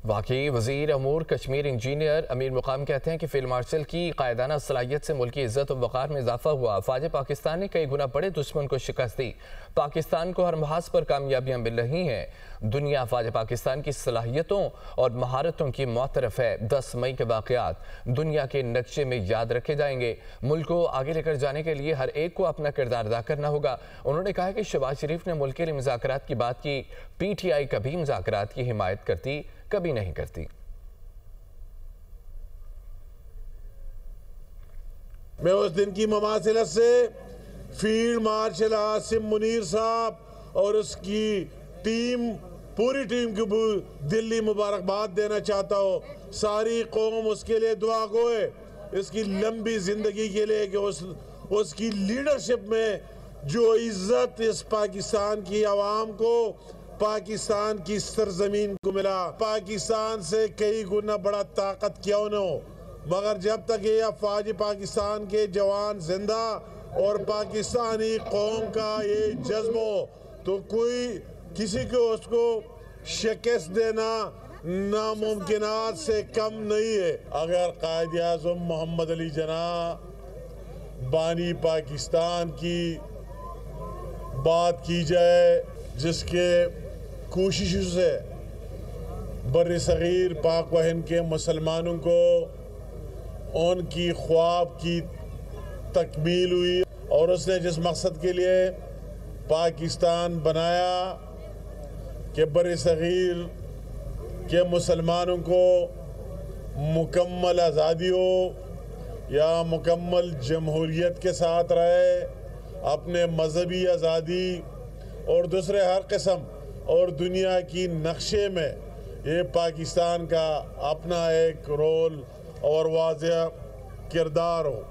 वाकई वज़ीर अमूर कश्मीर इंजीनियर अमीर मुकाम कहते हैं कि फील्ड मार्शल की कायदाना सलाहियत से मुल्क की इज्जत और वक़ार में इजाफा हुआ। फ़ौज पाकिस्तान ने कई गुना बड़े दुश्मन को शिकस्त दी। पाकिस्तान को हर महाज पर कामयाबियाँ मिल रही हैं। दुनिया फ़ौज पाकिस्तान की सलाहियतों और महारतों की मुतरफ है। 10 मई के वाक़यात दुनिया के नक्शे में याद रखे जाएंगे। मुल्क को आगे लेकर जाने के लिए हर एक को अपना किरदार अदा करना होगा। उन्होंने कहा कि शहबाज शरीफ ने मुल्क के लिए मुज़ाकरात की बात की। PTI कभी मुज़ाकरात की हिमायत करती कभी नहीं करती। मैं उस दिन की ममासिलत से फील्ड मार्शल आसिम मुनीर साहब और उसकी टीम, पूरी टीम को दिल्ली मुबारकबाद देना चाहता हूँ। सारी कौम उसके लिए दुआ गो है, इसकी लंबी जिंदगी के लिए कि उसकी लीडरशिप में जो इज्जत इस पाकिस्तान की आवाम को, पाकिस्तान की सरजमीन को मिला, पाकिस्तान से कई गुना बड़ा ताकत क्यों न हो, मगर जब तक ये अफवाज पाकिस्तान के जवान जिंदा और पाकिस्तानी कौम का ये जज्बा हो तो कोई किसी को उसको शिकस्त देना नामुमकिनात से कम नहीं है। अगर कायद आज़म मोहम्मद अली जना बानी पाकिस्तान की बात की जाए, जिसके कोशिशों से बर्र सगीर पाक व हिंद के मुसलमानों को उनकी ख्वाब की तकमील हुई और उसने जिस मकसद के लिए पाकिस्तान बनाया कि बर्र सगीर के मुसलमानों को मुकम्मल आज़ादी हो या मुकम्मल जमहूरियत के साथ रहे, अपने मजहबी आज़ादी और दूसरे हर किस्म और दुनिया की नक्शे में ये पाकिस्तान का अपना एक रोल और वाज़ेह किरदार हो।